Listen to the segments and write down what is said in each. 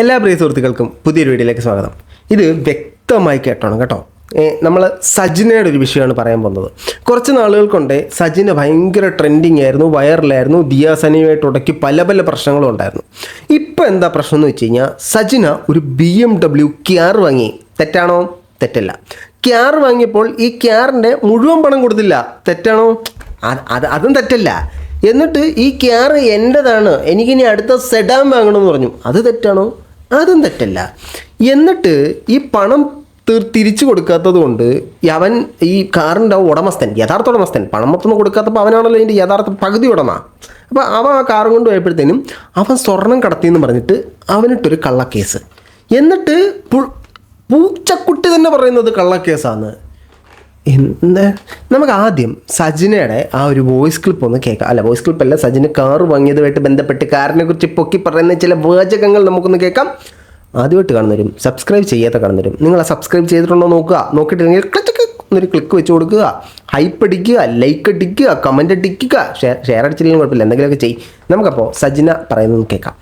എല്ലാ പ്രിയ സുഹൃത്തുക്കൾക്കും പുതിയൊരു വീഡിയോയിലേക്ക് സ്വാഗതം. ഇത് വ്യക്തമായി കേട്ടോണം കേട്ടോ. നമ്മൾ സജിനയുടെ ഒരു വിഷയമാണ് പറയാൻ പോകുന്നത്. കുറച്ച് നാളുകൾ കൊണ്ട് സജിന ഭയങ്കര ട്രെൻഡിങ് ആയിരുന്നു, വൈറലായിരുന്നു. ദിയാസനിയുമായിട്ട് ഉടക്കി പല പ്രശ്നങ്ങളും ഉണ്ടായിരുന്നു. ഇപ്പോൾ എന്താ പ്രശ്നം എന്ന് വെച്ച് കഴിഞ്ഞാൽ, സജിന ഒരു BMW ക്യാർ വാങ്ങി. തെറ്റാണോ? തെറ്റല്ല. ക്യാർ വാങ്ങിയപ്പോൾ ഈ ക്യാറിൻ്റെ മുഴുവൻ പണം കൊടുത്തില്ല. തെറ്റാണോ? അതും തെറ്റല്ല. എന്നിട്ട് ഈ ക്യാർ എൻ്റെതാണ്, എനിക്കിനി അടുത്ത സെഡാൻ വാങ്ങണമെന്ന് പറഞ്ഞു. അത് തെറ്റാണോ? അതും തെറ്റല്ല. എന്നിട്ട് ഈ പണം തിരിച്ചു കൊടുക്കാത്തത് കൊണ്ട് അവൻ ഈ കാറിൻ്റെ ഉടമസ്ഥൻ, യഥാർത്ഥ ഉടമസ്ഥൻ, പണം മൊത്തം കൊടുക്കാത്തപ്പോൾ അവനാണല്ലോ അതിൻ്റെ യഥാർത്ഥ പകുതി ഉടമ. അപ്പോൾ അവൻ ആ കാറും കൊണ്ട് പോയപ്പോഴത്തേനും അവൻ സ്വർണം കടത്തിയെന്ന് പറഞ്ഞിട്ട് അവനിട്ടൊരു കള്ളക്കേസ്. എന്നിട്ട് പൂച്ചക്കുട്ടി തന്നെ പറയുന്നത് കള്ളക്കേസാണ്. എന്ന് നമുക്ക് ആദ്യം സജിനയുടെ ആ ഒരു വോയിസ് ക്ലിപ്പ് ഒന്ന് കേൾക്കാം. അല്ല, വോയിസ് ക്ലിപ്പല്ല, സജിന കാറ് വാങ്ങിയതുമായിട്ട് ബന്ധപ്പെട്ട് കാറിനെ കുറിച്ച് പൊക്കി പറയുന്ന ചില വാചകങ്ങൾ നമുക്കൊന്ന് കേൾക്കാം. ആദ്യമായിട്ട് കാണുന്നവരും സബ്സ്ക്രൈബ് ചെയ്യാത്ത കാണുന്നവരും നിങ്ങൾ ആ സബ്സ്ക്രൈബ് ചെയ്തിട്ടുണ്ടോ നോക്കുക. നോക്കിയിട്ടില്ലെങ്കിൽ ഒരു ക്ലിക്ക് വെച്ച് കൊടുക്കുക, ഹൈപ്പ് അടിക്കുക, ലൈക്ക് അടിക്കുക, കമൻറ്റ് അടിക്കുക, ഷെയർ അടിച്ചില്ലെങ്കിലും കുഴപ്പമില്ല, എന്തെങ്കിലുമൊക്കെ ചെയ്യും. നമുക്കപ്പോൾ സജിന പറയുന്നത് കേൾക്കാം.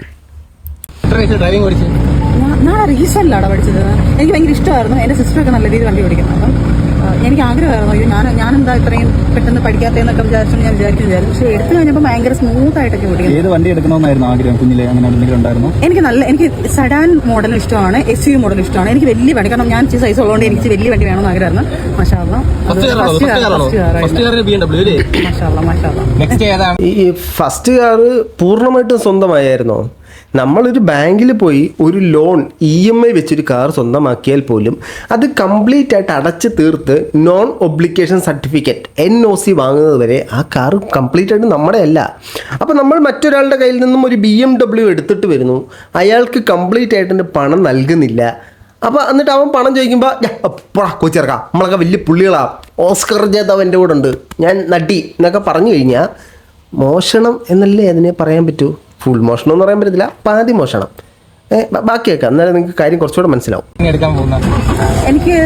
ഡ്രൈവിംഗ് പഠിച്ചത് ഞാൻ റീസെൻ്റിലാണ് പഠിച്ചത്. എനിക്ക് ഭയങ്കര ഇഷ്ടമായിരുന്നു. എൻ്റെ സിസ്റ്ററൊക്കെ നല്ല രീതിയിൽ വണ്ടി പഠിക്കുന്നത്. അപ്പം എനിക്ക് ആഗ്രഹമായിരുന്നു, അയ്യോ ഞാനെന്താ ഇത്രയും പെട്ടെന്ന് പഠിക്കാത്തതെന്നൊക്കെ ഞാൻ വിചാരിച്ചു. പക്ഷേ എടുത്തു കഴിഞ്ഞപ്പോൾ ഭയങ്കര സ്മൂത്ത് ആയിട്ടൊക്കെ ഓടിക്കും. ഏത് വണ്ടി എടുക്കണമെന്നായിരുന്നു ആഗ്രഹം കുഞ്ഞിലെ? അങ്ങനെ എന്തെങ്കിലും ഉണ്ടായിരുന്നു? എനിക്ക് സെഡാൻ മോഡൽ ഇഷ്ടമാണ്, SUV മോഡൽ ഇഷ്ടമാണ്. എനിക്ക് വലിയ വണ്ടി, കാരണം ഞാൻ സൈസ് ഉള്ളതുകൊണ്ട് എനിക്ക് വലിയ വണ്ടി വേണമെന്ന് ആഗ്രഹമായിരുന്നു. ഈ ഫസ്റ്റ് കാറ് പൂർണ്ണമായിട്ടും സ്വന്തമായിരുന്നോ? നമ്മളൊരു ബാങ്കിൽ പോയി ഒരു ലോൺ EMI വെച്ചൊരു കാർ സ്വന്തമാക്കിയാൽ പോലും അത് കംപ്ലീറ്റ് ആയിട്ട് അടച്ച് തീർത്ത് നോൺ ഒബ്ലിഗേഷൻ സർട്ടിഫിക്കറ്റ് NOC വാങ്ങുന്നത് വരെ ആ കാർ കംപ്ലീറ്റ് ആയിട്ട് നമ്മുടെ അല്ല. അപ്പോൾ നമ്മൾ മറ്റൊരാളുടെ കയ്യിൽ നിന്നും ഒരു BMW എടുത്തിട്ട് വരുന്നു, അയാൾക്ക് കംപ്ലീറ്റ് ആയിട്ട് പണം നൽകുന്നില്ല. അപ്പോൾ എന്നിട്ട് അവൻ പണം ചോദിക്കുമ്പോൾ കൊച്ചിറക്കാം, നമ്മളൊക്കെ വലിയ പുള്ളികളാ, ഓസ്കർ ജേതാവ് എൻ്റെ കൂടെ ഉണ്ട്, ഞാൻ നടി എന്നൊക്കെ പറഞ്ഞു കഴിഞ്ഞാൽ മോഷണം എന്നല്ലേ അതിനെ പറയാൻ പറ്റൂ. ഫുൾ മോഷണം എന്ന് പറയാൻ പറ്റത്തില്ല, പാതി മോഷണം. ബാക്കിയൊക്കെ എന്നാലും നിങ്ങൾക്ക് കാര്യം കുറച്ചുകൂടെ മനസ്സിലാവും. എനിക്ക്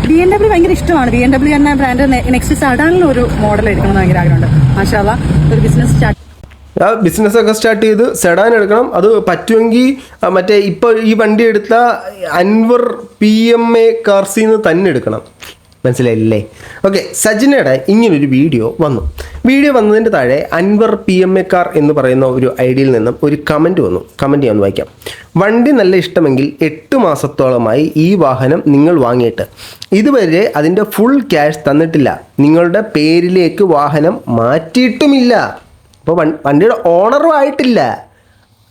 BMW ഭയങ്കര ഇഷ്ടമാണ്. BMW എന്ന ബ്രാൻഡ് നെക്സ്റ്റ് സെഡാനിൽ ഒരു മോഡൽ എടുക്കണമെന്ന് ഭയങ്കര ആഗ്രഹമുണ്ട്. മാഷാഅല്ലാ, ഒരു ബിസിനസ്സൊക്കെ സ്റ്റാർട്ട് ചെയ്ത് സെഡാൻ എടുക്കണം. അത് പറ്റുമെങ്കിൽ മറ്റേ ഇപ്പോൾ ഈ വണ്ടി എടുത്ത അൻവർ PMA കാർസിൽ നിന്ന് തന്നെ എടുക്കണം. മനസ്സിലായില്ലേ? ഓക്കെ, സജിനയുടെ ഇങ്ങനൊരു വീഡിയോ വന്നതിൻ്റെ താഴെ അൻവർ PMA കാർ എന്ന് പറയുന്ന ഒരു ഐഡിയിൽ നിന്നും ഒരു കമൻറ്റ് വന്നു. കമൻറ്റ് ഞാൻ വായിക്കാം. വണ്ടി നല്ല ഇഷ്ടമെങ്കിൽ 8 മാസത്തോളമായി ഈ വാഹനം നിങ്ങൾ വാങ്ങിയിട്ട് ഇതുവരെ അതിൻ്റെ ഫുൾ ക്യാഷ് തന്നിട്ടില്ല, നിങ്ങളുടെ പേരിലേക്ക് വാഹനം മാറ്റിയിട്ടുമില്ല, അപ്പോൾ വണ്ടിയുടെ ഓണറും ആയിട്ടില്ല.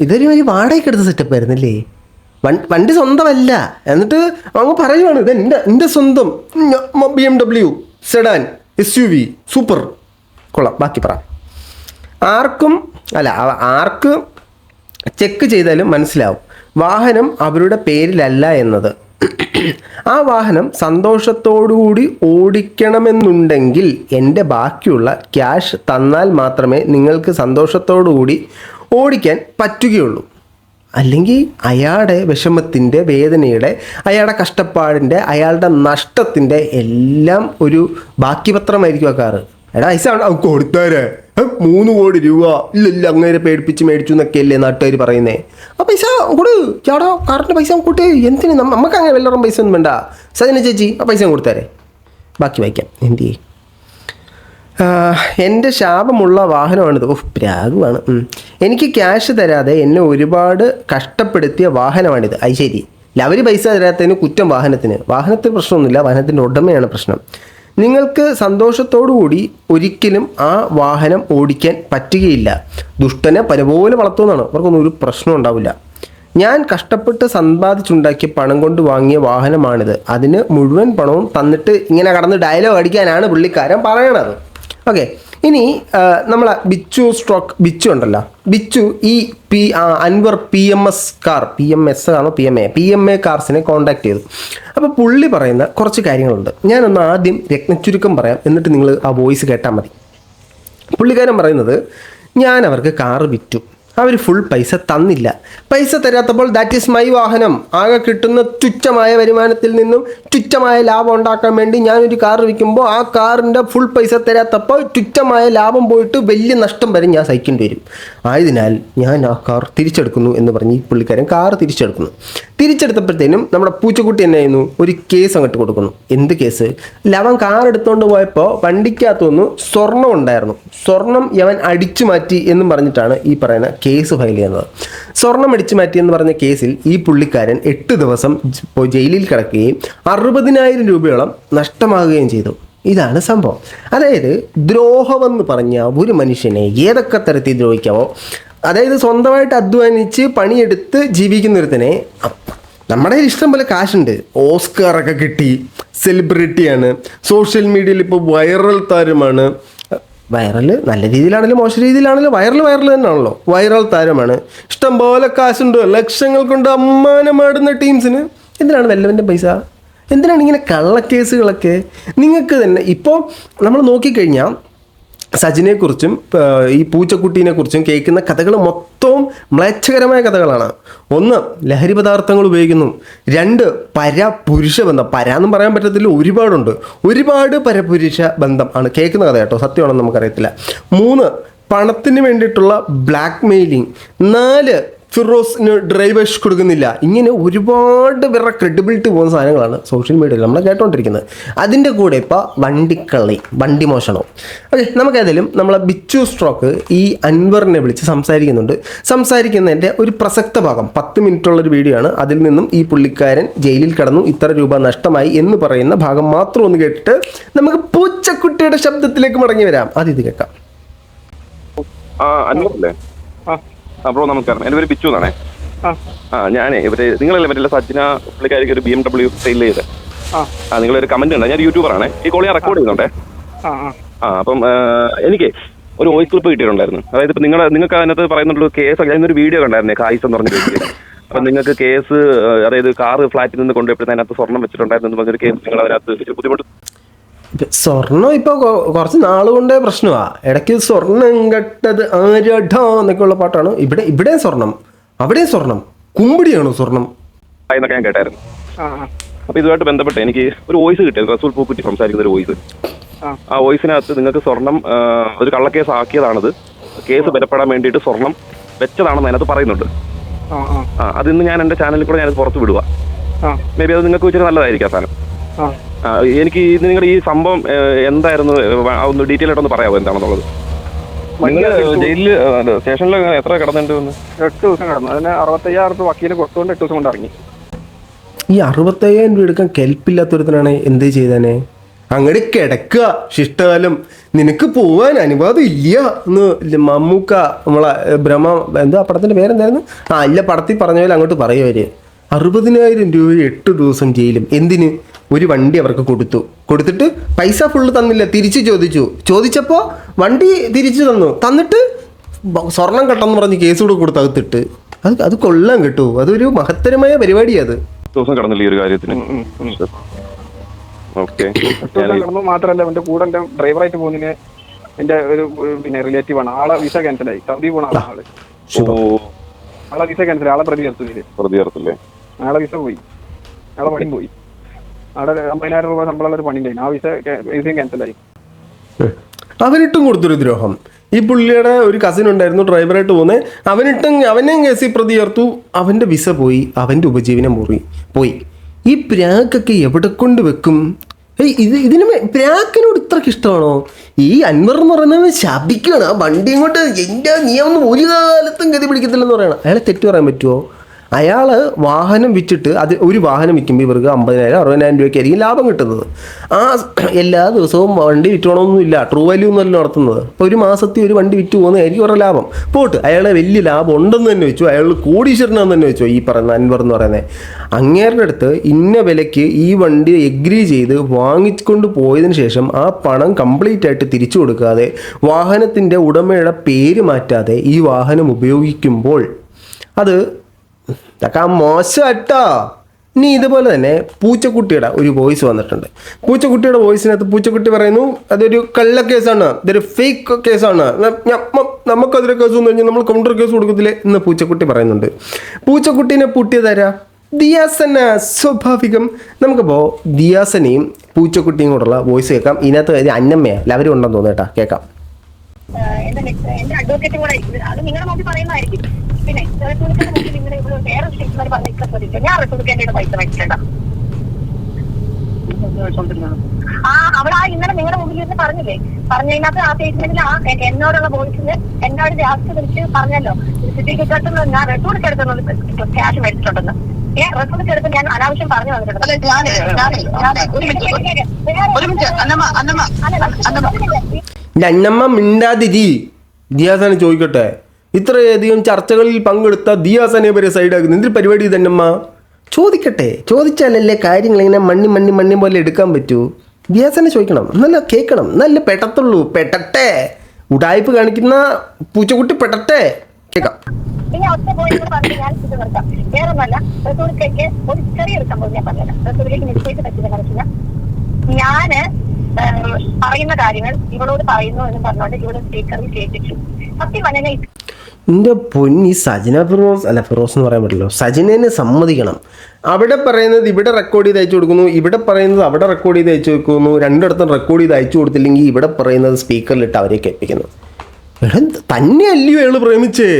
ഇതൊരു വാടകയ്ക്ക് എടുത്ത സെറ്റപ്പ് ആയിരുന്നല്ലേ? വണ്ടി സ്വന്തമല്ല. എന്നിട്ട് അങ്ങ് പറയുവാണ്, ഇത് എൻ്റെ സ്വന്തം BMW സെഡാൻ SUV സൂപ്പർ കൊള്ളാം. ബാക്കി പറ. ആർക്ക് ചെക്ക് ചെയ്താലും മനസ്സിലാവും വാഹനം അവരുടെ പേരിലല്ല എന്നത്. ആ വാഹനം സന്തോഷത്തോടുകൂടി ഓടിക്കണമെന്നുണ്ടെങ്കിൽ എൻ്റെ ബാക്കിയുള്ള ക്യാഷ് തന്നാൽ മാത്രമേ നിങ്ങൾക്ക് സന്തോഷത്തോടുകൂടി ഓടിക്കാൻ പറ്റുകയുള്ളൂ. അല്ലെങ്കിൽ അയാളുടെ വിഷമത്തിൻ്റെ, വേദനയുടെ, അയാളുടെ കഷ്ടപ്പാടിൻ്റെ, അയാളുടെ നഷ്ടത്തിൻ്റെ എല്ലാം ഒരു ബാക്കി പത്രമായിരിക്കും ആ കാറ്. എടാ പൈസ കൊടുത്താരേ 3 കോടി രൂപ ഇല്ല അങ്ങനെ പേടിപ്പിച്ച് മേടിച്ചു എന്നൊക്കെയല്ലേ നാട്ടുകാർ പറയുന്നേ. ആ പൈസ കൊടു, ചേടാ കാറിൻ്റെ പൈസ കൊടുത്തേ. എന്തിന്? നമുക്ക് അങ്ങനെ വല്ലതും പൈസ ഒന്നും വേണ്ട. സജിന ചേച്ചി ആ പൈസ കൊടുത്താരേ. ബാക്കി വായിക്കാം. എന്ത് ചെയ്യും? എൻ്റെ ശാപമുള്ള വാഹനമാണിത്. പ്രാഗുവാണ്. എനിക്ക് ക്യാഷ് തരാതെ എന്നെ ഒരുപാട് കഷ്ടപ്പെടുത്തിയ വാഹനമാണിത്. അത് ശരി, അവർ പൈസ തരാത്തതിന് കുറ്റം വാഹനത്തിന് പ്രശ്നമൊന്നുമില്ല, വാഹനത്തിൻ്റെ ഉടമയാണ് പ്രശ്നം. നിങ്ങൾക്ക് സന്തോഷത്തോടുകൂടി ഒരിക്കലും ആ വാഹനം ഓടിക്കാൻ പറ്റുകയില്ല. ദുഷ്ടനെ പലപോലെ വളർത്തുമെന്നാണ്. അവർക്കൊന്നും ഒരു പ്രശ്നം ഉണ്ടാവില്ല. ഞാൻ കഷ്ടപ്പെട്ട് സമ്പാദിച്ചുണ്ടാക്കിയ പണം കൊണ്ട് വാങ്ങിയ വാഹനമാണിത്. അതിന് മുഴുവൻ പണവും തന്നിട്ട് ഇങ്ങനെ കടന്ന് ഡയലോഗ് അടിക്കാനാണ് പുള്ളിക്കാരൻ പറയണത്. ഓക്കെ, ഇനി നമ്മളെ ബിച്ചു ഉണ്ടല്ലോ, ബിച്ചു ഈ അൻവർ PMA കാർസിനെ കോൺടാക്ട് ചെയ്തു. അപ്പോൾ പുള്ളി പറയുന്ന കുറച്ച് കാര്യങ്ങളുണ്ട്. ഞാനൊന്ന് ആദ്യം രത്നച്ചുരുക്കം പറയാം, എന്നിട്ട് നിങ്ങൾ ആ വോയിസ് കേട്ടാൽ മതി. പുള്ളിക്കാരൻ പറയുന്നത്, ഞാൻ അവർക്ക് കാറ് വിറ്റു, അവർ ഫുൾ പൈസ തന്നില്ല. പൈസ തരാത്തപ്പോൾ ദാറ്റ് ഈസ് മൈ വാഹനം. ആകെ കിട്ടുന്ന തുച്ഛമായ വരുമാനത്തിൽ നിന്നും തുച്ഛമായ ലാഭം ഉണ്ടാക്കാൻ വേണ്ടി ഞാനൊരു കാർ വിൽക്കുമ്പോൾ ആ കാറിൻ്റെ ഫുൾ പൈസ തരാത്തപ്പോൾ തുച്ഛമായ ലാഭം പോയിട്ട് വലിയ നഷ്ടം വരെ ഞാൻ സഹിക്കേണ്ടി വരും. ആയതിനാൽ ഞാൻ ആ കാർ തിരിച്ചെടുക്കുന്നു എന്ന് പറഞ്ഞ് ഈ പുള്ളിക്കാരൻ കാർ തിരിച്ചെടുക്കുന്നു. തിരിച്ചെടുത്തപ്പോഴത്തേനും നമ്മുടെ പൂച്ചക്കുട്ടി തന്നെ ആയിരുന്നു ഒരു കേസ് അങ്ങോട്ട് കൊടുക്കുന്നു. എന്ത് കേസ്? അവൻ കാർ എടുത്തുകൊണ്ട് പോയപ്പോൾ വണ്ടിക്കകത്തുനിന്ന് സ്വർണം ഉണ്ടായിരുന്നു. സ്വർണം അവൻ അടിച്ചു മാറ്റി എന്നും പറഞ്ഞിട്ടാണ് ഈ പറയുന്ന കേസ് ഫയൽ ചെയ്യുന്നത്. സ്വർണം അടിച്ചു മാറ്റി എന്ന് പറഞ്ഞ കേസിൽ ഈ പുള്ളിക്കാരൻ 8 ദിവസം ജയിലിൽ കിടക്കുകയും 60,000 രൂപയോളം നഷ്ടമാകുകയും ചെയ്തു. ഇതാണ് സംഭവം. അതായത് ദ്രോഹമെന്ന് പറഞ്ഞാൽ ഒരു മനുഷ്യനെ ഏതൊക്കെ തരത്തിൽ ദ്രോഹിക്കാമോ, അതായത് സ്വന്തമായിട്ട് അധ്വാനിച്ച് പണിയെടുത്ത് ജീവിക്കുന്നൊരുത്തനെ നമ്മുടെ ഇഷ്ടം പോലെ കാശുണ്ട്, ഓസ്കാറൊക്കെ കിട്ടി, സെലിബ്രിറ്റിയാണ്, സോഷ്യൽ മീഡിയയിൽ ഇപ്പോൾ വൈറൽ താരമാണ്. വൈറൽ നല്ല രീതിയിലാണെങ്കിലും മോശം രീതിയിലാണെങ്കിലും വൈറൽ തന്നെയാണല്ലോ. വൈറൽ താരമാണ്, ഇഷ്ടം പോലെ കാശുണ്ട്, ലക്ഷങ്ങൾ കൊണ്ട് അമ്മാനമാടുന്ന ടീംസിന് എന്തിനാണ് വല്ലവൻ്റെ പൈസ? എന്തിനാണ് ഇങ്ങനെ കള്ളക്കേസുകളൊക്കെ? നിങ്ങൾക്ക് തന്നെ ഇപ്പോൾ നമ്മൾ നോക്കിക്കഴിഞ്ഞാൽ സജിനെക്കുറിച്ചും ഈ പൂച്ചക്കുട്ടീനെക്കുറിച്ചും കേൾക്കുന്ന കഥകൾ മൊത്തവും മ്ലേച്ഛകരമായ കഥകളാണ്. 1, ലഹരി പദാർത്ഥങ്ങൾ ഉപയോഗിക്കുന്നു. 2, പരപുരുഷ ബന്ധം. പരാന്നും പറയാൻ പറ്റത്തില്ല, ഒരുപാട് പരപുരുഷ ബന്ധം ആണ് കേൾക്കുന്ന കഥ കേട്ടോ. സത്യമാണെന്ന് നമുക്കറിയത്തില്ല. 3, പണത്തിന് വേണ്ടിയിട്ടുള്ള ബ്ലാക്ക് മെയിലിംഗ്. 4, ഫിറോസിന് ഡ്രൈവേഴ്സ് കൊടുക്കുന്നില്ല. ഇങ്ങനെ ഒരുപാട് പേരുടെ ക്രെഡിബിലിറ്റി പോകുന്ന സാധനങ്ങളാണ് സോഷ്യൽ മീഡിയയിൽ നമ്മൾ കേട്ടോണ്ടിരിക്കുന്നത്. അതിൻ്റെ കൂടെ ഇപ്പോൾ വണ്ടി മോഷണവും. ഓക്കെ, നമുക്കേതായാലും നമ്മളെ ബിച്ചു സ്ട്രോക്ക് ഈ അൻവറിനെ വിളിച്ച് സംസാരിക്കുന്നതിൻ്റെ ഒരു പ്രസക്ത ഭാഗം 10 മിനിറ്റുള്ളൊരു വീഡിയോ ആണ്. അതിൽ നിന്നും ഈ പുള്ളിക്കാരൻ ജയിലിൽ കടന്നു, ഇത്ര രൂപ നഷ്ടമായി എന്ന് പറയുന്ന ഭാഗം മാത്രം ഒന്ന് കേട്ടിട്ട് നമുക്ക് പൂച്ചക്കുട്ടിയുടെ ശബ്ദത്തിലേക്ക് മടങ്ങി വരാം. ഇത് കേൾക്കാം. അൻവറല്ലേ? ബ്രോ നമസ്കാരം, എൻ്റെ പേര് ബിച്ചു എന്നാണേ. ഞാനേ നിങ്ങളല്ലേ മറ്റേ സജ്ജന പുള്ളിക്കാരിക്ക് ഒരു BMW സെയിൽ ചെയ്ത് നിങ്ങളൊരു കമന്റ് ഉണ്ട്. ഞാൻ യൂട്യൂബറാണ്, ഈ കോൾ ഞാൻ റെക്കോർഡ് ചെയ്യുന്നുണ്ടേ. അപ്പം എനിക്ക് ഒരു വോയിസ് ക്ലിപ്പ് കിട്ടിയിട്ടുണ്ടായിരുന്നു. അതായത് ഇപ്പം നിങ്ങൾക്ക് അതിനകത്ത് പറയുന്നുള്ളൂ കേസ്. അതിനൊരു വീഡിയോ കണ്ടായിരുന്നേ, കായ്സ് എന്ന് പറഞ്ഞ വീഡിയോ. അപ്പം നിങ്ങൾക്ക് കേസ്, അതായത് കാറ് ഫ്ലാറ്റിൽ നിന്ന് കൊണ്ടുപോയപ്പോഴത്തെ അതിനകത്ത് സ്വർണ്ണം വെച്ചിട്ടുണ്ടായിരുന്നു എന്ന് പറഞ്ഞൊരു കേസ് നിങ്ങൾ അതിനകത്ത് ബുദ്ധിമുട്ട്. സ്വർണം ഇപ്പോൾ കുറച്ച് നാളുകൊണ്ടേ പ്രശ്നമാണ്. ഇടയ്ക്ക് സ്വർണം കെട്ടത് ആരടാ എന്നൊക്കെ ഉള്ള പാട്ടാണ്. ഇവിടെ സ്വർണം, അവിടെ സ്വർണം, കുമ്പിടിയാണോ സ്വർണം എന്നൊക്കെ ഞാൻ കേട്ടായിരുന്നു. അപ്പോൾ ഇതുമായിട്ട് ബന്ധപ്പെട്ട് എനിക്ക് ഒരു വോയിസ് കിട്ടിയത്, റസൂൽ പൂക്കുറ്റി സംസാരിക്കുന്ന ഒരു വോയിസ്. ആ വോയിസിനകത്ത് നിങ്ങൾക്ക് സ്വർണം ഒരു കള്ളക്കേസ് ആക്കിയതാണത്, കേസ് ബലപ്പെടാൻ വേണ്ടിയിട്ട് സ്വർണം വെച്ചതാണെന്ന് അതിനകത്ത് പറയുന്നുണ്ട്. അതിന്ന് ഞാൻ എൻ്റെ ചാനലിൽ കൂടെ ഞാനത് പുറത്ത് വിടുക. മേ ബി അത് നിങ്ങൾക്ക് വെച്ചിട്ട് നല്ലതായിരിക്കും ആ സാധനം. എനിക്ക് നിങ്ങളുടെ ഈ സംഭവം എന്തായിരുന്നു ഒന്ന് ഡീറ്റെയിൽ ആയിട്ടൊന്ന് പറയാമോ എന്താണെന്നുള്ളത്? നിങ്ങൾ ജയിലിൽ സ്റ്റേഷനിൽ എത്ര കിടന്നിട്ട്? 8 ദിവസം കിടന്നു. അതിന് 65,000 രൂപ വക്കീല് കൊടുത്തുകൊണ്ട് 8 ദിവസം കൊണ്ട് ഇറങ്ങി. ഈ 65,000 രൂപ എടുക്കാൻ കെൽപ്പില്ലാത്തൊരുത്തനാണ് എന്ത് ചെയ്താനെ? അങ്ങോട്ട് കിടക്കുക ശിഷ്ടകാലം, നിനക്ക് പോവാൻ അനുവാദം ഇല്ല എന്ന് മമ്മൂക്ക നമ്മളെ എന്താ പടത്തിന്റെ പേരെന്തായിരുന്നു? ഇല്ല, പടത്തിൽ പറഞ്ഞ പോലെ അങ്ങോട്ട് പറയുവര്. 60,000 രൂപ 8 ദിവസം ജയിലും. എന്തിന്? ഒരു വണ്ടി അവർക്ക് കൊടുത്തിട്ട് പൈസ ഫുള്ള് തന്നില്ല, തിരിച്ച് ചോദിച്ചപ്പോൾ വണ്ടി തിരിച്ചു തന്നിട്ട് സ്വർണം കെട്ടെന്ന് പറഞ്ഞ് കേസ് കൂടെ കൊടുത്ത് അകത്തിട്ട്. അത് കൊള്ളാൻ കിട്ടൂ. അതൊരു മഹത്തരമായ പരിപാടിയാണ്. ദിവസം കടന്നില്ല ഈ ഒരു കാര്യത്തിന്. മാത്രമല്ല, എന്റെ കൂടെ എന്റെ ഡ്രൈവറായിട്ട് പോകുന്നതിന് എന്റെ ഒരു റിലേറ്റീവ് ആണ്. ആളെ വിസ ക്യാൻസലായി. സൗദി പോണ ആള്. ആളെ വിസ ക്യാൻസൽ, ആളെ പ്രതി ചേർത്തില്ലേ? ആളെ വിസ പോയി, ആളെ പണിയും പോയി. അവിടെ 50,000 രൂപ ശമ്പളമുള്ള ഒരു പണി ഉണ്ടായിരുന്നു. ആ വിസയും ക്യാൻസലായി. അവനിട്ടും കൊടുത്തൊരു ദ്രോഹം. ഈ പുള്ളിയുടെ ഒരു കസിൻ ഉണ്ടായിരുന്നു ഡ്രൈവറായിട്ട് പോകുന്നത്. അവനെയും കേസിൽ പ്രതി ചേർത്തു. അവൻ്റെ വിസ പോയി, അവൻ്റെ ഉപജീവനം പോയി. ഈ പ്രാക്കൊക്കെ എവിടെ കൊണ്ട് വെക്കും? ഇതിന് പ്രാക്കിനോട് ഇത്രക്ക് ഇഷ്ടമാണോ? ഈ അൻവർ എന്ന് പറയുന്നത് ശപിക്കുകയാണ്. ആ വണ്ടി ഇങ്ങോട്ട് നീ ഒന്നും ഒരു കാലത്തും ഗതി പിടിക്കത്തില്ലെന്ന് പറയണം. അയാളെ തെറ്റു പറയാൻ പറ്റുമോ? അയാൾ വാഹനം വിറ്റിട്ട് ഒരു വാഹനം വിൽക്കുമ്പോൾ ഇവർക്ക് 50,000 60,000 രൂപയ്ക്കായിരിക്കും ലാഭം കിട്ടുന്നത്. എല്ലാ ദിവസവും വണ്ടി വിറ്റണമെന്നൊന്നുമില്ല, ട്രൂ വാല്യൂ ഒന്നുമല്ല നടത്തുന്നത്. അപ്പോൾ ഒരു മാസത്തിൽ ഒരു വണ്ടി വിറ്റ് പോകുന്നതായിരിക്കും അവരുടെ ലാഭം. അയാളെ വലിയ ലാഭം ഉണ്ടെന്ന് തന്നെ വെച്ചു, അയാൾ കോടീശ്വരനാന്ന് തന്നെ വെച്ചു. ഈ പറയുന്ന അൻവർ എന്ന് പറയുന്നത് അങ്ങേരുടെ അടുത്ത് ഇന്ന വിലയ്ക്ക് ഈ വണ്ടി എഗ്രി ചെയ്ത് വാങ്ങിക്കൊണ്ട് പോയതിന് ശേഷം ആ പണം കംപ്ലീറ്റ് ആയിട്ട് തിരിച്ചു കൊടുക്കാതെ, വാഹനത്തിൻ്റെ ഉടമയുടെ പേര് മാറ്റാതെ ഈ വാഹനം ഉപയോഗിക്കുമ്പോൾ അത് ഇതൊക്കെ മോശമാട്ടോ. ഇനി ഇതുപോലെ തന്നെ പൂച്ചക്കുട്ടിയുടെ ഒരു വോയിസ് വന്നിട്ടുണ്ട്. പൂച്ചക്കുട്ടിയുടെ വോയിസിനകത്ത് പൂച്ചക്കുട്ടി പറയുന്നു അതൊരു കള്ളക്കേസാണ്, ഇതൊരു ഫേക്ക് കേസാണ്, നമുക്കതിലെ കേസ് വന്നു കഴിഞ്ഞാൽ നമ്മൾ കൗണ്ടർ കേസ് കൊടുക്കത്തില്ലേ എന്ന് പൂച്ചക്കുട്ടി പറയുന്നുണ്ട്. പൂച്ചക്കുട്ടീനെ പൂട്ടിയതാരാ? ദിയാസന. സ്വാഭാവികം. നമുക്കിപ്പോൾ ദിയാസനെയും പൂച്ചക്കുട്ടിയും കൂടെയുള്ള വോയിസ് കേൾക്കാം. ഇതിനകത്ത് അന്നമ്മയാണ് എല്ലാവരും ഉണ്ടെന്ന് തോന്നുന്നു കേട്ടോ. കേൾക്കാം. എന്റെ അഡ്വക്കേറ്റും കൂടെ അത് നിങ്ങളുടെ നോക്കി പറയുന്നതായിരിക്കും. പിന്നെ നിങ്ങൾ വേറെ സ്റ്റേറ്റ്മെന്റ് പറഞ്ഞ ഇത്ര ശ്രദ്ധിച്ചു. ഞാൻ റെസൂലിക്കേണ്ട പൈസ വെച്ചിട്ടുണ്ടോ? അവിടെ ഇന്നലെ നിങ്ങളുടെ മുമ്പിൽ ഇരുന്ന് പറഞ്ഞില്ലേ? പറഞ്ഞതിനകത്ത് ആ സ്റ്റേറ്റ്മെന്റിൽ എന്നോടുള്ള വോയിസിന് എന്നോട് ലാസ്റ്റ് വിളിച്ച് പറഞ്ഞല്ലോ, സിറ്റിക്കെടുത്തുനിന്ന് ഞാൻ റെസൂലിക്കെടുത്തുന്നത് ക്യാഷ് മേടിച്ചിട്ടുണ്ടെന്ന്. റെസൂലിക്കെടുത്ത് ഞാൻ അനാവശ്യം പറഞ്ഞു വന്നിട്ടുണ്ട്. അന്നമ്മ മിണ്ടാതിരി. ദിയാസാനെ ചോദിക്കട്ടെ, ഇത്രയധികം ചർച്ചകളിൽ പങ്കെടുത്ത ദിയാസാനെ വരെ സൈഡാക്കുന്നു. എന്തൊരു പരിപാടി ഇതന്നമ്മ? ചോദിക്കട്ടെ, ചോദിച്ചാലല്ലേ കാര്യങ്ങൾ ഇങ്ങനെ മണ്ണി പോലെ എടുക്കാൻ പറ്റൂ. ദിയാസാനെ ചോദിക്കണം, നല്ല കേൾക്കണം, നല്ല പെട്ടത്തുള്ളൂ. പെട്ടട്ടെ, ഉടായ്പ് കാണിക്കുന്ന പൂച്ചക്കുട്ടി പെട്ടട്ടെ. കേൾക്കാം. പിന്നെ ഒറ്റ പോയി പറഞ്ഞ് ഞാൻ ഇത് നിർത്താം. വേറൊന്നല്ല, റസൂലിലേക്ക് ഒരു ചെറിയൊരു സംഭവം ഞാൻ പറഞ്ഞുതരാം. റസൂലിലേക്ക് നിശ്ചയിച്ച് പറ്റിയെന്ന് വെച്ചാൽ ഞാന് പറയുന്ന കാര്യങ്ങൾ ഇവളോട് പറയുന്നു എന്ന് പറഞ്ഞുകൊണ്ട് ഇവിടെ സ്പീക്കറിൽ കേൾപ്പിച്ചു. സത്യം പറഞ്ഞാൽ എൻ്റെ പൊന്നി സജിന ഫിറോസ്, അല്ല ഫിറോസ് എന്ന് പറയാൻ പറ്റില്ലോ, സജിനെ സമ്മതിക്കണം. അവിടെ പറയുന്നത് ഇവിടെ റെക്കോർഡ് ചെയ്ത് അയച്ചു കൊടുക്കുന്നു, ഇവിടെ പറയുന്നത് അവിടെ റെക്കോർഡ് ചെയ്ത് അയച്ചു വെക്കുന്നു. രണ്ടിടത്തും റെക്കോർഡ് ചെയ്ത് അയച്ചു കൊടുത്തില്ലെങ്കിൽ ഇവിടെ പറയുന്നത് സ്പീക്കറിലിട്ട് അവരെ കേൾപ്പിക്കുന്നു. എടാ, തന്നെ അല്ലയോ അയാൾ പ്രേമിച്ചേ?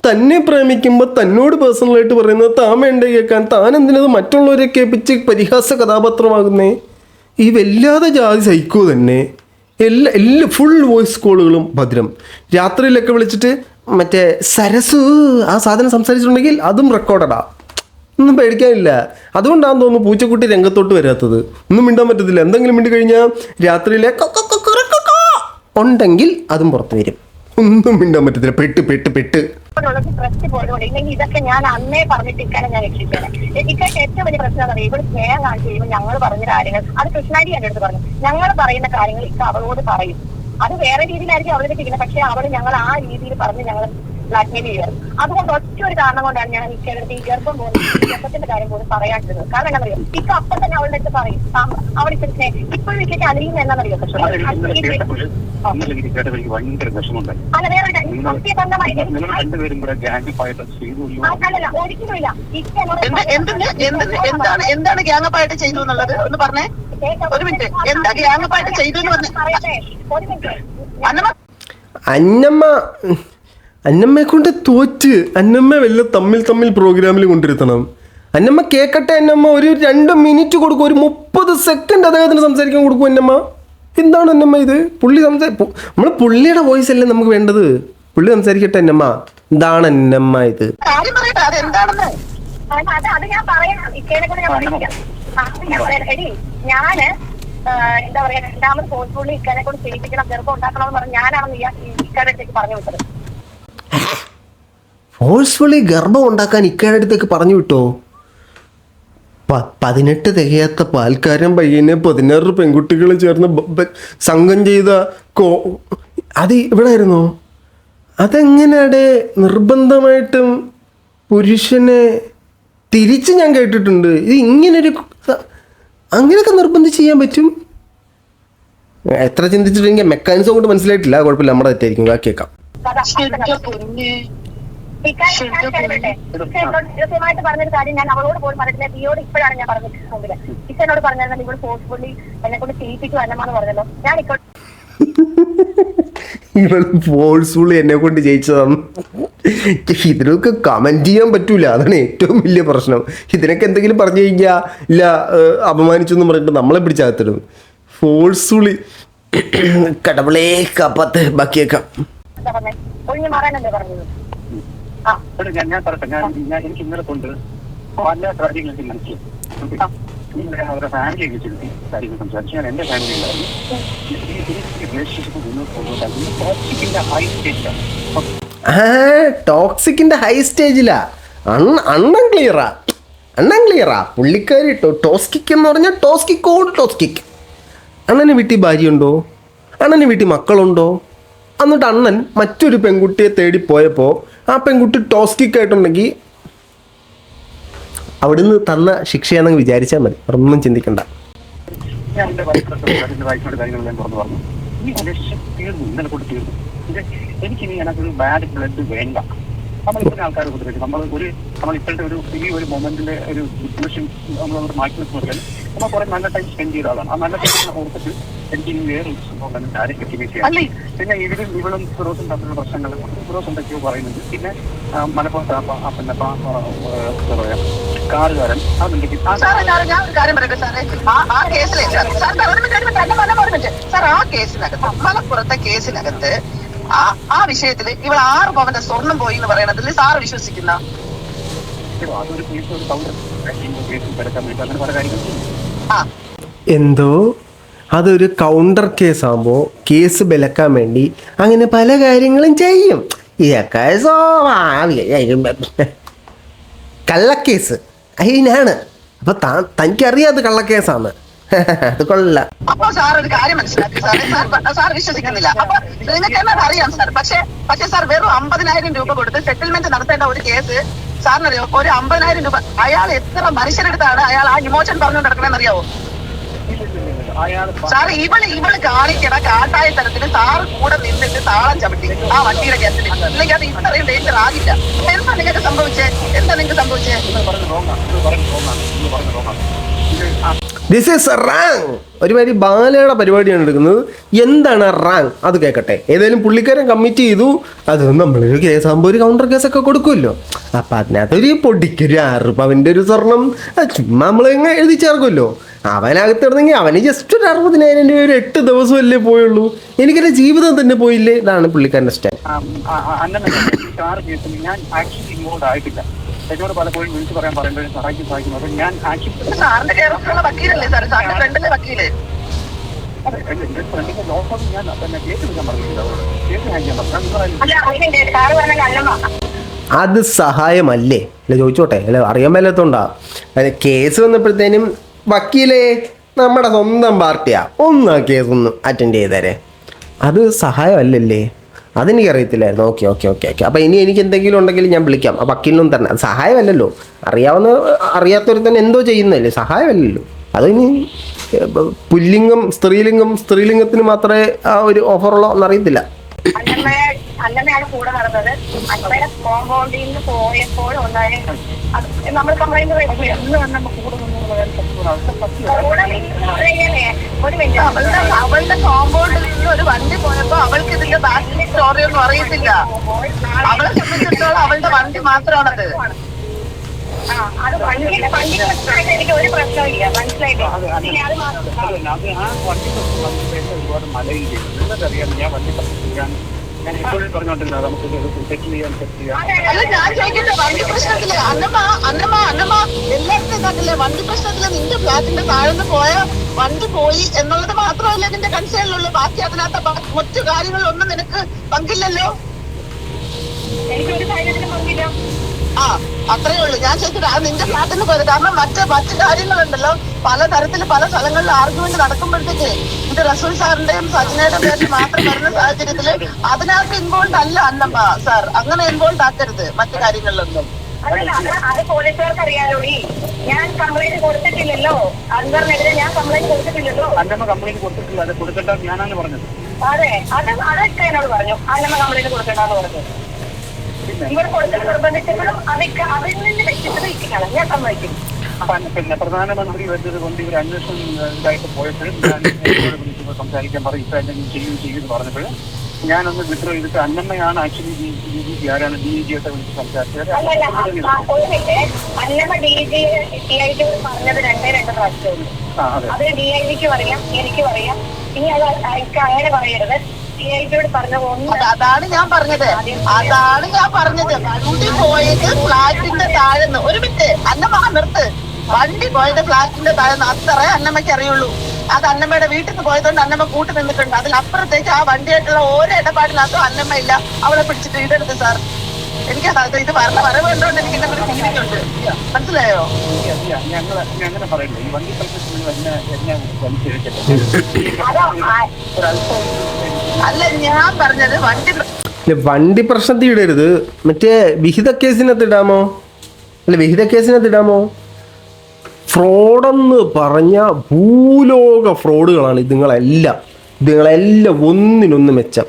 തന്നെ പ്രേമിക്കുമ്പോൾ തന്നോട് പേഴ്സണലായിട്ട് പറയുന്നത് താൻ വേണ്ട കേൾക്കാൻ, താൻ എന്തിനത് മറ്റുള്ളവരെ കേൾപ്പിച്ച് പരിഹാസ കഥാപാത്രമാകുന്നേ? ഈ വല്ലാതെ ജാതി സൈക്കോ തന്നെ. എല്ലാ ഫുൾ വോയിസ് കോളുകളും ഭദ്രം. രാത്രിയിലൊക്കെ വിളിച്ചിട്ട് മറ്റേ സരസു ആ സാധനം സംസാരിച്ചിട്ടുണ്ടെങ്കിൽ അതും റെക്കോർഡടാ. ഒന്നും പേടിക്കാനില്ല. അതുകൊണ്ടാണെന്ന് തോന്നുന്നു പൂച്ചക്കുട്ടി രംഗത്തോട്ട് വരാത്തത്. ഒന്നും മിണ്ടാൻ പറ്റത്തില്ല. എന്തെങ്കിലും മിണ്ടി കഴിഞ്ഞാൽ രാത്രിയിലെ ഉണ്ടെങ്കിൽ അതും പുറത്ത് വരും. ഒന്നും മിണ്ടാൻ പറ്റത്തില്ല. പെട്ട് പ്രശ്നം പോയതുകൊണ്ട് ഇല്ലെങ്കിൽ ഇതൊക്കെ ഞാൻ അന്നേ പറഞ്ഞിട്ട് ഇക്കാനെ ഞാൻ രക്ഷിച്ചേനെ. ഇക്കാക്ക് ഏറ്റവും വലിയ പ്രശ്നം എന്താ പറയുക, ഇവിടെ സ്നേഹം കാണിച്ചു കഴിയുമ്പോൾ ഞങ്ങൾ പറഞ്ഞ കാര്യങ്ങൾ അത് കൃഷ്ണാരി എൻ്റെ അടുത്ത് പറഞ്ഞു. ഞങ്ങൾ പറയുന്ന കാര്യങ്ങൾ ഇക്ക അവളോട് പറയും. അത് വേറെ രീതിയിലായിരിക്കും അവരുടെ ചെയ്യുന്നത്. പക്ഷെ അവൾ ഞങ്ങൾ ആ രീതിയിൽ പറഞ്ഞ് ഞങ്ങൾ ബ്ലാക്ക്മെയിൽ ചെയ്യുമായിരുന്നു. അതുകൊണ്ട് ഒറ്റ ഒരു കാരണം കൊണ്ടാണ് ഞാൻ ഇക്കടുത്ത് ഈ ഗർഭത്തിന്റെ കാര്യം പോലും പറയാണ്ടിരുന്നത്. കാരണം എന്താ പറയുക, ഇക്ക അപ്പം തന്നെ അവളുടെ അടുത്ത് പറയും അവൾ ഇപ്പോഴും ഇക്കൊക്കെ അറിയുന്ന എന്താണെന്നറിയോ? അല്ല വേറെ സത്യബന്ധമായി അല്ലല്ല ഒരിക്കലുമില്ല. എന്താണ് ഗ്യാങ്ങപ്പായിട്ട് ചെയ്തു എന്നുള്ളത് ഒന്ന് പറഞ്ഞേ. ഒരു മിനിറ്റ്, എന്താ ഗ്യാങ്ങപ്പായിട്ട് ചെയ്തു എന്ന് പറഞ്ഞേ? പറയട്ടെ ഒരു മിനിറ്റ്. അന്നമ്മയെ കൊണ്ട് തോറ്റ്. അന്നമ്മ വല്ല തമ്മിൽ പ്രോഗ്രാമിൽ കൊണ്ടിരുത്തണം. അന്നമ്മ കേൾക്കട്ടെ. അന്നമ്മ ഒരു 2 മിനിറ്റ് കൊടുക്കും, ഒരു 30 സെക്കൻഡ് അദ്ദേഹത്തിന് സംസാരിക്കാൻ കൊടുക്കും. അന്നമ്മ എന്താണ് അന്നമ്മ ഇത്? പുള്ളി നമ്മൾ പുള്ളിയുടെ വോയിസ് അല്ലേ നമുക്ക് വേണ്ടത്. പുള്ളി സംസാരിക്കട്ടെ. അന്നമ്മ എന്താണ് അന്നമ്മ ഇത്? അത് ഞാൻ പറയണം. ഇക്കേനെ കൊണ്ട് ഞാൻ പഠിപ്പിക്കാം. ഞാന് എന്താ പറയാ, രണ്ടാമത് ഫോഴ്സ്ഫുള്ളി ഇക്കാനെ കൊണ്ട് ചെയ്യിപ്പിക്കണം, ഗർഭം ഉണ്ടാക്കണമെന്ന് പറഞ്ഞ് ഞാനാണെന്ന് ഇക്കാരുടെ അടുത്തേക്ക് പറഞ്ഞു വിട്ടത്. ഫോഴ്സ്ഫുള്ളി ഗർഭം ഉണ്ടാക്കാൻ ഇക്കയുടെ അടുത്തേക്ക് പറഞ്ഞു വിട്ടോ? 18 തികയാത്ത പാൽക്കാരൻ പയ്യനെ 16 പെൺകുട്ടികൾ ചേർന്ന് സംഘം ചെയ്ത അത് ഇവിടെ ആയിരുന്നോ? അതെങ്ങനെയാടെ നിർബന്ധമായിട്ടും പുരുഷനെ തിരിച്ച് ഞാൻ കേട്ടിട്ടുണ്ട്. ഇത് ഇങ്ങനൊരു അങ്ങനെയൊക്കെ നിർബന്ധിച്ച് ചെയ്യാൻ പറ്റും? എത്ര ചിന്തിച്ചിട്ടുണ്ടെങ്കിൽ മെക്കാനിസം കൊണ്ട് മനസ്സിലായിട്ടില്ല. കുഴപ്പമില്ല, നമ്മുടെ തെറ്റായിരിക്കും. കേൾക്കാം. കൃത്യമായിട്ട് പറഞ്ഞൊരു കാര്യം ഞാൻ അവളോട് പോലും പറഞ്ഞിട്ടില്ല. തീയോട് ഇപ്പോഴാണ് ഞാൻ പറഞ്ഞിട്ടുണ്ടെങ്കിൽ ഇച്ചനോട് പറഞ്ഞാൽ ഇവിടെ ഫോഴ്സ്ഫുള്ളി എന്നെ കൊണ്ട് ചെയ്യിപ്പിച്ചു അന്നമാന്ന് പറഞ്ഞല്ലോ. ഞാൻ ഇവൾ ഫോഴ്സ്ഫുള്ളി എന്നെ കൊണ്ട് ജയിച്ചതാണ്. ഇതിനൊക്കെ കമന്റ് ചെയ്യാൻ പറ്റൂല. അതാണ് ഏറ്റവും വലിയ പ്രശ്നം. ഇതിനൊക്കെ എന്തെങ്കിലും പറഞ്ഞു കഴിഞ്ഞാൽ ഇല്ല അപമാനിച്ചു എന്ന് പറഞ്ഞിട്ട് നമ്മളെ പിടിച്ചകത്തിടും. ഫോഴ്സ്ഫുള്ളി കടവളേ കപ്പത്ത് ബാക്കിയേക്കാം. ഒഴിഞ്ഞു മാറാനല്ലേ പറഞ്ഞത്? ഞാൻ പറയട്ടെ, എനിക്ക് ഇന്നലെ കൊണ്ട് പല കാര്യങ്ങൾക്ക് മനസ്സിലായി. അവരുടെ ഫാമിലി വെച്ചിട്ട് കാര്യങ്ങൾ സംസാരിച്ചു. ഞാൻ എന്റെ ഫാമിലി ഉണ്ടായിരുന്നു. ടോക്സിക്കിന്റെ ഹൈ സ്റ്റേജിലാ. അണ്ണൻ ക്ലിയറാ പുള്ളിക്കാരി. ടോസ്കിക്ക് എന്ന് പറഞ്ഞാൽ ടോസ്കിക്ക്. അണ്ണന് വീട്ടിൽ ഭാര്യയുണ്ടോ? അണ്ണന് വീട്ടിൽ മക്കളുണ്ടോ? എന്നിട്ട് അണ്ണൻ മറ്റൊരു പെൺകുട്ടിയെ തേടി പോയപ്പോൾ ആ പെൺകുട്ടി ടോസ്കിക്കായിട്ടുണ്ടെങ്കിൽ അവിടുന്ന് തന്ന ശിക്ഷയാണെന്ന് വിചാരിച്ചാൽ മതി. ഒന്നും ചിന്തിക്കണ്ട. ഞാൻ എന്റെ വൈഫിനോട് കാര്യങ്ങളെല്ലാം തുറന്നു പറഞ്ഞു. ഈ റിലേഷൻഷിപ്പ് തീർന്നു, ഇന്നലെ കൊണ്ട് തീർന്നു. എനിക്കിനി അതിനകത്തൊരു ബാഡ് ബ്ലഡ് വേണ്ട. നമ്മൾ ഇത്രയും ആൾക്കാരെ ഉപദ്രവിക്കും. നമ്മൾ ഇപ്പോഴത്തെ ഒരു മൊമെന്റിലെ ഒരു സിറ്റുവേഷൻ നമ്മൾ മാറ്റി വെച്ച് പറഞ്ഞാൽ നമ്മൾ കുറെ നല്ല ടൈം സ്പെൻഡ് ചെയ്ത ആളാണ്. ആ നല്ല ടൈം ഓർത്തിട്ട് എനിക്ക് ഇനി വേറൊരു സംഭവം കാര്യം കെട്ടിമീറ്റ് ചെയ്യാം. പിന്നെ ഇവളും ഫിറോസും തമ്മിലുള്ള പ്രശ്നങ്ങൾ ഫിറോസ് എന്തൊക്കെയോ പറയുന്നുണ്ട്. പിന്നെ മലപ്പുറത്ത് പിന്നെ കാറുകാരൻ അതെന്തൊക്കെ ഞാൻ ഒരു കാര്യം പറയട്ടെ സാറേ, ആ കേസിലെ സാർ ആ കേസിനകത്ത് മലപ്പുറത്തെ കേസിനകത്ത് ആ വിഷയത്തില് ഇവൾ 6 പവന്റെ സ്വർണം പോയി എന്ന് പറയണതിൽ സാറ് വിശ്വസിക്കുന്ന അതൊരു കേസ് ഒരു കൗണ്ടർ കേസിൽ കിടക്കാൻ വേണ്ടി അങ്ങനെ പല കാര്യങ്ങളും എന്തോ അതൊരു കൗണ്ടർ കേസാകുമ്പോൾ കേസ് ബലക്കാൻ വേണ്ടി അങ്ങനെ പല കാര്യങ്ങളും ചെയ്യും. ഇതൊക്കെ സ്വാഭാവികം. കള്ളക്കേസ് അതിനാണ്. അപ്പൊ തനിക്കറിയാം അത് കള്ളക്കേസാണ്. അത് കൊള്ള. അപ്പൊ സാർ ഒരു കാര്യം മനസ്സിലാക്കി സാറേ, സാർ വിശ്വസിക്കുന്നില്ല. അപ്പൊ നിങ്ങൾക്ക് തന്നെ അറിയാം സാർ. പക്ഷെ സാർ വെറും 50,000 രൂപ കൊടുത്ത് സെറ്റിൽമെന്റ് നടത്തേണ്ട ഒരു കേസ് സാറിനറിയോ? ഒരു 50,000 രൂപ അയാൾ എത്ര മനുഷ്യരെടുത്താണ് അയാൾ ആ ഇമോഷൻ പറഞ്ഞു നടക്കണമെന്ന് അറിയാവോ സാർ? ഇവള് കാണിക്കണ കാട്ടായ തരത്തിന് സാറ് കൂടെ നിന്നിട്ട് താളം ചവിട്ടി ആ വണ്ടിയുടെ കേസിൽ. ഇല്ലെങ്കിൽ അത് ഇത്രയും ഡേഞ്ചർ ആകില്ല. എന്താ നിങ്ങൾക്ക് സംഭവിച്ചേ? This is rang. ഒരുമാതിരി ബാലയുടെ പരിപാടിയാണ് എടുക്കുന്നത്. എന്താണ് റാങ് അത് കേൾക്കട്ടെ. ഏതായാലും പുള്ളിക്കാരൻ കമ്മിറ്റ് ചെയ്തു. അത് നമ്മളൊരു കേസാകുമ്പോൾ ഒരു കൗണ്ടർ കേസൊക്കെ കൊടുക്കുമല്ലോ. അപ്പം അതിനകത്തൊരു പൊടിക്കൊരു 6 പവൻ്റെ ഒരു സ്വർണം ചുമ്മാ നമ്മളിങ്ങനെ എഴുതി ചേർക്കുമല്ലോ. അവനകത്തിരുന്നെങ്കിൽ അവന് ജസ്റ്റ് ഒരു 60,000 രൂപ ഒരു 8 ദിവസമല്ലേ പോയുള്ളൂ. എനിക്കെൻ്റെ ജീവിതം തന്നെ പോയില്ലേ. ഇതാണ് പുള്ളിക്കാരൻ്റെ സ്റ്റൈൽ. കാർ കേസിൽ ഞാൻ ആക്ച്വലി ഇൻവോൾവ് ആയിട്ടില്ല. എന്നോട് പലപ്പോഴും വിളിച്ച് പറയാൻ പറയുമ്പോൾ സഹായിക്കും. അപ്പൊ ഞാൻ ആക്ച്വലി വക്കീലല്ലേ സാർ? സാറിന്റെ ഫ്രണ്ടിലെ വക്കീല്. അതെ, എന്റെ ഫ്രണ്ടിന്റെ ലോകം ഞാൻ പിന്നെ കേസ് എടുക്കാൻ പറഞ്ഞില്ല. കേസ് ഹാൻഡ് ചെയ്യാൻ പറഞ്ഞു. അത് സഹായമല്ലേ? അല്ല ചോദിച്ചോട്ടെ, അല്ല അറിയാൻ മേലാത്തോണ്ടാ. അല്ല കേസ് വന്നപ്പോഴത്തേനും വക്കീലേ നമ്മുടെ സ്വന്തം പാർട്ടിയാ ആ കേസ് ഒന്ന് അറ്റൻഡ് ചെയ്തേരെ. അത് സഹായമല്ലല്ലേ? അതെനിക്കറിയത്തില്ലായിരുന്നു. Okay okay okay okay. അപ്പോൾ ഇനി എനിക്ക് എന്തെങ്കിലും ഉണ്ടെങ്കിൽ ഞാൻ വിളിക്കാം. ആ വക്കീലിനും തരണം. അത് സഹായമല്ലല്ലോ. അറിയാത്തവർ തന്നെ എന്തോ ചെയ്യുന്നതല്ലേ, സഹായമല്ലല്ലോ. അതിനി പുല്ലിംഗം സ്ത്രീലിംഗത്തിന് മാത്രമേ ആ ഒരു ഓഫറുള്ളൂ എന്നറിയത്തില്ല. അന്നമ്മയാണ് കൂടെ നടന്നത്. അന്നമ്മയുടെ കോമ്പൗണ്ടിൽ നിന്ന് പോയപ്പോൾ ഉണ്ടായ നമ്മൾ കംപ്ലൈന്റ് ഒരു മിനിറ്റ്, അവളുടെ കോമ്പൗണ്ടിൽ നിന്ന് ഒരു വണ്ടി പോയപ്പോ അവൾക്ക് ഇതിന്റെ ബാക്കിലെ സ്റ്റോറി ഒന്നും അറിയത്തില്ല. അവളെ സംബന്ധിച്ചിടത്തോളം അവളുടെ വണ്ടി മാത്രമാണത്. അത് വണ്ടിയുടെ പ്രശ്നമായിട്ട് എനിക്ക് ഒരു പ്രശ്നമില്ല, മനസ്സിലായിട്ടോ? ഒരുപാട് മലയിൽ നിങ്ങൾക്കറിയാം. ഞാൻ വണ്ടി പഠിപ്പിക്കാൻ ഞാൻ എപ്പോഴും പറഞ്ഞോണ്ടിരുന്ന നമുക്ക് സെറ്റിൽ ചെയ്യാൻ അല്ല, ഞാൻ ചോദിക്കട്ടെ, വണ്ടി പ്രശ്നത്തില് അന്നമ്മ എല്ലായിടത്തും കണ്ടില്ലേ? വണ്ടി പ്രശ്നത്തില് നിന്റെ ഫ്ലാറ്റിന്റെ താഴ്ന്ന് പോയ വണ്ടി പോയി എന്നുള്ളത് മാത്രമല്ല നിന്റെ കൺസേണിലുള്ളൂ. ബാക്കി അതിനകത്ത് മറ്റു കാര്യങ്ങളിലൊന്നും നിനക്ക് പങ്കില്ലല്ലോ. എനിക്കൊരു കാര്യത്തിലും പങ്കില്ല. അത്രയേ ഉള്ളൂ. ഞാൻ ചോദിച്ചിട്ട് അത് നിന്റെ ഫ്ലാറ്റിന് പോയത്. കാരണം മറ്റു കാര്യങ്ങളുണ്ടല്ലോ, പലതരത്തിൽ പല സ്ഥലങ്ങളിൽ ആർഗ്യുമെന്റ് നടക്കുമ്പോഴത്തേക്ക് ഇത് റസൂൽ സാറിന്റെയും സജ്നയുടെയും പേരിൽ മാത്രം വരുന്ന സാഹചര്യത്തില് അതിനകത്ത് ഇൻവോൾവ് അല്ല അന്നമ്മ സാർ. അങ്ങനെ ഇൻവോൾവ് ആക്കരുത് മറ്റു കാര്യങ്ങളിലൊന്നും. അത് പോലീസുകാർക്ക് അറിയാലോടി. ഞാൻ കംപ്ലൈന്റ് കൊടുത്തിട്ടില്ലല്ലോ. അൻവറിനെതിരെ ഞാൻ കംപ്ലൈന്റ് കൊടുത്തിട്ടില്ലല്ലോ. അന്നമ്മ കംപ്ലൈന്റ് കൊടുത്തിട്ടില്ല. അത് കൊടുക്കണ്ട ഞാനാണ് പറഞ്ഞത്. അതെ, അതൊക്കെ എന്നോട് പറഞ്ഞു. അന്നമ്മ കംപ്ലൈന്റ് കൊടുക്കണ്ടെന്ന് പറഞ്ഞു. ഇവർ കൊടുത്ത് നിർബന്ധിച്ചപ്പോഴും അതിൽ നിന്ന് വ്യക്തിത്വം ഇരിക്കണം. ഞാൻ സമ്മതിക്കും. പിന്നെ പ്രധാനമന്ത്രി വരുന്നത് കൊണ്ട് ഇവർ അന്വേഷണം ഇതായിട്ട് പോയപ്പോഴും ഞാൻ വിളിച്ചപ്പോൾ സംസാരിക്കാൻ പറയും ഇപ്പൊ എന്തെങ്കിലും ചെയ്യുമെന്ന് പറഞ്ഞപ്പോൾ ഞാനൊന്ന് വിഡ്രോ ചെയ്തിട്ട് അന്നമ്മയാണ് ആക്ച്വലി DGP ആരാണ് DIG ആയിട്ട് വിളിച്ച് സംസാരിച്ചത്. അന്നമ്മ DIG പറഞ്ഞത് 2 പ്രാവശ്യമുള്ളൂ. അത് DIGക്ക് പറയാം, എനിക്കും അറിയാം. ഇനി അത് എനിക്ക് അങ്ങനെ പറയരുത്. DIGയോട് പറഞ്ഞ അതാണ് ഞാൻ പറഞ്ഞത്. വണ്ടി പോയത് ഫ്ലാറ്റിന്റെ താഴെന്ന്. ഒരു മിനിറ്റ് അന്നമ്മ നിർത്ത്. വണ്ടി പോയത് ഫ്ലാറ്റിന്റെ താഴെന്ന് അത്ര അന്നമ്മയ്ക്ക് അറിയുള്ളൂ. അത് അന്നമ്മയുടെ വീട്ടിൽ നിന്ന് പോയതുകൊണ്ട് അന്നമ്മ കൂട്ടി നിന്നിട്ടുണ്ട്. അതിനപ്പുറത്തേക്ക് ആ വണ്ടിയായിട്ടുള്ള ഓരോ ഇടപാടിനകത്തും അന്നമ്മ ഇല്ല. അവളെ പിടിച്ചിട്ട് ഇടരുത് സാർ. എനിക്ക് ഇത് പറഞ്ഞ വരവ് കണ്ടുകൊണ്ട് എനിക്ക് ഇങ്ങനെ ഒരു ഫീലിംഗ് ഉണ്ട്. മനസ്സിലായോ? അങ്ങനെ പറയില്ല. ഈ വണ്ടി അല്ല, ഞാൻ പറഞ്ഞത് വണ്ടി പ്രശ്നത്തിൽ ഇടരുത്. മറ്റേ വിഹിത കേസിനകത്ത് ഇടാമോ? ഫ്രോഡെന്ന് പറഞ്ഞ ഭൂലോക ഫ്രോഡുകളാണ് ഇതുങ്ങളെല്ലാം ഒന്നിനൊന്ന് മെച്ചം.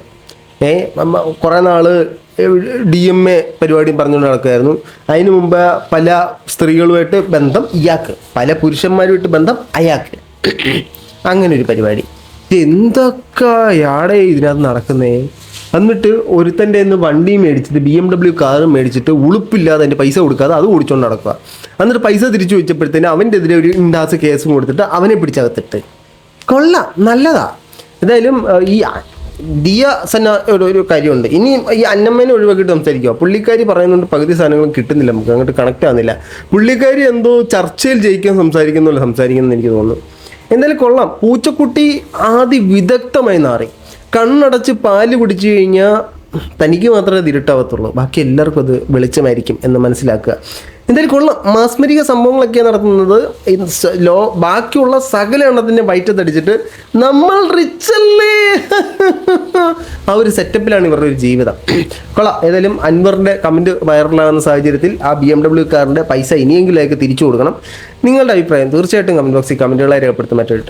കുറേ നാൾ DMA പരിപാടിയും പറഞ്ഞുകൊണ്ട് നടക്കുമായിരുന്നു. അതിനു മുമ്പ് പല സ്ത്രീകളുമായിട്ട് ബന്ധം ഇയാൾക്ക്, പല പുരുഷന്മാരുമായിട്ട് ബന്ധം അയാൾക്ക്. അങ്ങനെ ഒരു പരിപാടി. എന്തൊക്കെ യാടെ ഇതിനകത്ത് നടക്കുന്നേ. എന്നിട്ട് ഒരുത്തൻ്റെ നിന്ന് വണ്ടി മേടിച്ചിട്ട് BMW കാറ് മേടിച്ചിട്ട് ഉളുപ്പില്ലാതെ അതിൻ്റെ പൈസ കൊടുക്കാതെ അത് ഓടിച്ചുകൊണ്ട് നടക്കുക. എന്നിട്ട് പൈസ തിരിച്ചു വെച്ചപ്പോഴത്തേന് അവൻ്റെ എതിരെ ഒരു ഇൻഡാസ് കേസും കൊടുത്തിട്ട് അവനെ പിടിച്ചകത്തിട്ട്. കൊള്ളാം, നല്ലതാ. എന്തായാലും ഈ ദിയ സന്നയുടെ ഒരു കാര്യമുണ്ട്. ഇനി ഈ അന്നമ്മേനെ ഒഴിവാക്കിയിട്ട് സംസാരിക്കുക. പുള്ളിക്കാരി പറയുന്നുണ്ട് പകുതി സാധനങ്ങളും കിട്ടുന്നില്ല, നമുക്ക് അങ്ങോട്ട് കണക്റ്റ് ആവുന്നില്ല. പുള്ളിക്കാരി എന്തോ ചർച്ചയിൽ ജയിക്കാൻ സംസാരിക്കുന്നെന്ന് എനിക്ക് തോന്നുന്നു. എന്തായാലും കൊള്ളാം. പൂച്ചക്കുട്ടി വിദഗ്ധമായി നാറി. കണ്ണടച്ച് പാല് കുടിച്ചു കഴിഞ്ഞാൽ തനിക്ക് മാത്രമേ അത് ഇരുട്ടാവത്തുള്ളൂ, ബാക്കി എല്ലാവർക്കും അത് വെളിച്ചമായിരിക്കും എന്ന് മനസ്സിലാക്കുക. എന്തായാലും കൊള്ളാം. മാസ്മരിക സംഭവങ്ങളൊക്കെ നടത്തുന്നത്. ബാക്കിയുള്ള സകല എണ്ണത്തിൻ്റെ വയറ്റത്തടിച്ചിട്ട് നമ്മൾ റിച്ചല്ലേ ആ ഒരു സെറ്റപ്പിലാണ് ഇവരുടെ ഒരു ജീവിതം. കൊള്ളാം. ഏതായാലും അൻവറിൻ്റെ കമൻറ്റ് വൈറലാകുന്ന സാഹചര്യത്തിൽ ആ BMW കാറിൻ്റെ പൈസ ഇനിയെങ്കിലും അയാൾക്ക് തിരിച്ചു കൊടുക്കണം. നിങ്ങളുടെ അഭിപ്രായം തീർച്ചയായിട്ടും കമൻറ്റ് ബോക്സിൽ കമൻറ്റുകളായി രേഖപ്പെടുത്തും. മറ്റൊരു